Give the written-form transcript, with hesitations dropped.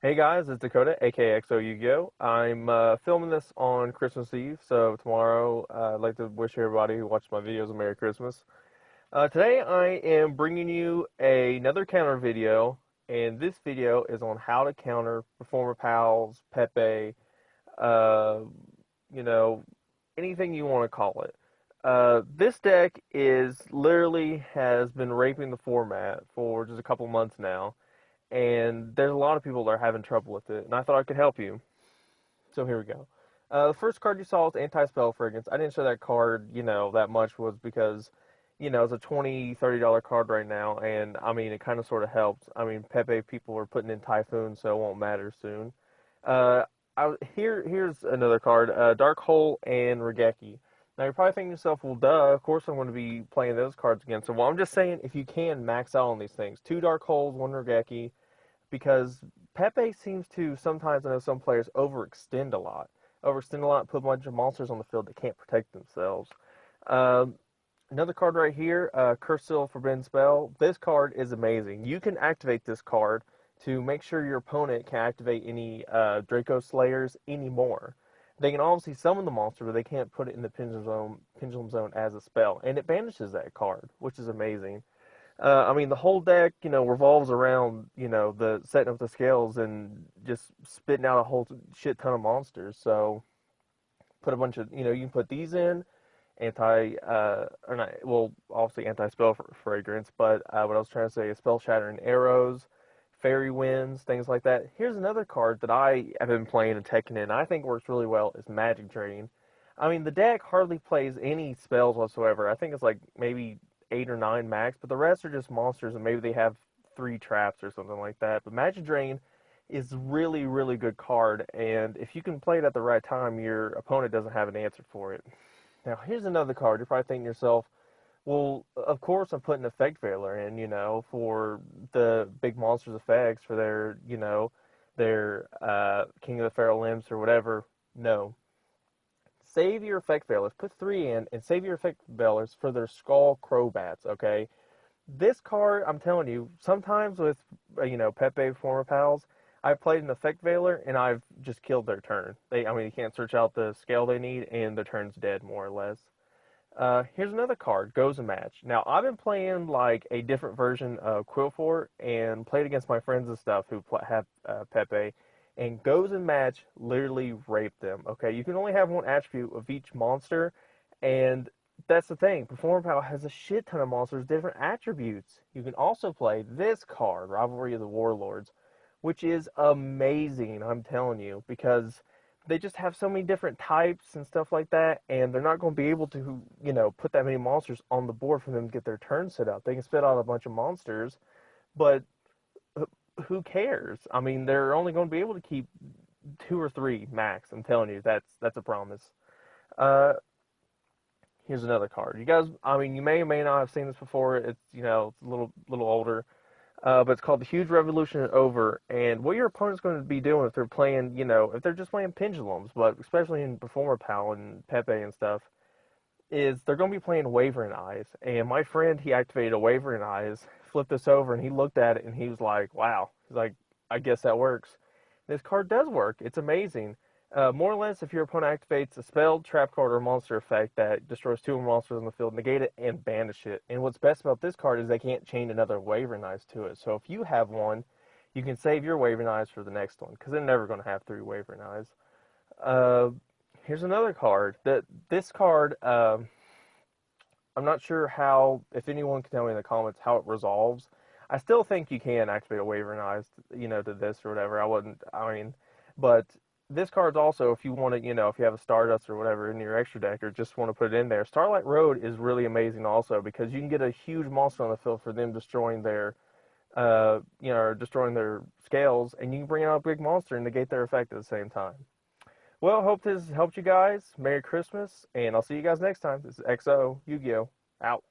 Hey guys, it's Dakota, aka XO Yu-Gi-Oh! I'm filming this on Christmas Eve, so tomorrow I'd like to wish everybody who watched my videos a Merry Christmas. Today I am bringing you another counter video, and this video is on how to counter Performapals, Pepe, uh, you know, anything you want to call it. This deck is literally has been raping the format for just a couple months now, and there's a lot of people that are having trouble with it, and I thought I could help you. So here we go. The first card you saw is Anti-Spell Fragrance. I didn't show that card, that much was because, it's a $20, $30 card right now, and I mean, it kind of sort of helps. I mean, Pepe people are putting in Typhoon, so it won't matter soon. Uh, here's another card, Dark Hole and Regeki. Now you're probably thinking to yourself, well, duh, of course I'm going to be playing those cards again. So, well, I'm just saying, if you can max out on these things, two Dark Holes, one Regeki, because Pepe seems to sometimes, I know some players overextend a lot. Overextend a lot, put a bunch of monsters on the field that can't protect themselves. Um, Another card right here, Curse Seal Forbidden Spell. This card is amazing. You can activate this card to make sure your opponent can activate any Draco Slayers anymore. They can obviously summon the monster, but they can't put it in the Pendulum Zone as a spell, and it banishes that card, which is amazing. I mean, the whole deck, revolves around, the setting up the scales and just spitting out a whole shit ton of monsters. So put a bunch of, you can put these in, or not, well, obviously anti-spell fragrance, but what I was trying to say is spell shattering arrows, fairy winds, things like that. Here's another card that I have been playing and taking in, I think works really well, is Magic Drain. I mean, the deck hardly plays any spells whatsoever. I think it's like maybe 8 or 9 max, but the rest are just monsters, and maybe they have 3 traps or something like that. But Magic Drain is really, really good card, and if you can play it at the right time, your opponent doesn't have an answer for it. Now, here's another card. You're probably thinking to yourself, well, of course I'm putting Effect Veiler in, for the big monsters effects for their, their King of the Feral Limbs or whatever. No, save your effect veilers. Put 3 in and save your effect veilers for their Skull Crowbats, okay? This card, I'm telling you, sometimes with, Pepe former pals, I've played an effect veiler and I've just killed their turn. You can't search out the scale they need and their turn's dead, more or less. Here's another card, Goes a Match. Now, I've been playing like a different version of Quillfort and played against my friends and stuff who have Pepe, and Goes and Match literally rape them. Okay, you can only have one attribute of each monster, and that's the thing. Performapal has a shit ton of monsters, different attributes. You can also play this card, Rivalry of the Warlords, which is amazing, I'm telling you, because they just have so many different types and stuff like that, and they're not going to be able to, put that many monsters on the board for them to get their turn set up. They can spit out a bunch of monsters, but who cares? I mean, they're only going to be able to keep 2 or 3 max. I'm telling you, that's a promise. Uh, Here's another card. You guys, I mean, you may or may not have seen this before. It's it's a little older. But it's called The Huge Revolution is Over. And what your opponent's going to be doing if they're playing, if they're just playing pendulums, but especially in Performer Pal and Pepe and stuff, is they're going to be playing Wavering Eyes. And my friend, he activated a Wavering Eyes, flipped this over, and he looked at it and he was like, wow. He's like, I guess that works. This card does work. It's amazing. More or less, if your opponent activates a spell, trap card, or monster effect that destroys 2 monsters on the field, negate it and banish it. And what's best about this card is they can't chain another Wavering Eyes to it. So if you have one, you can save your Wavering Eyes for the next one, because they're never going to have 3 Wavering Eyes. Uh, Here's another card. This card, I'm not sure how, if anyone can tell me in the comments how it resolves. I still think you can activate a Wavering Eyes, to this or whatever. But this card's also, if you want to, if you have a Stardust or whatever in your extra deck or just want to put it in there, Starlight Road is really amazing also, because you can get a huge monster on the field for them destroying their, or destroying their scales, and you can bring out a big monster and negate their effect at the same time. Well, hope this helped you guys. Merry Christmas, and I'll see you guys next time. This is XO Yu-Gi-Oh! Out.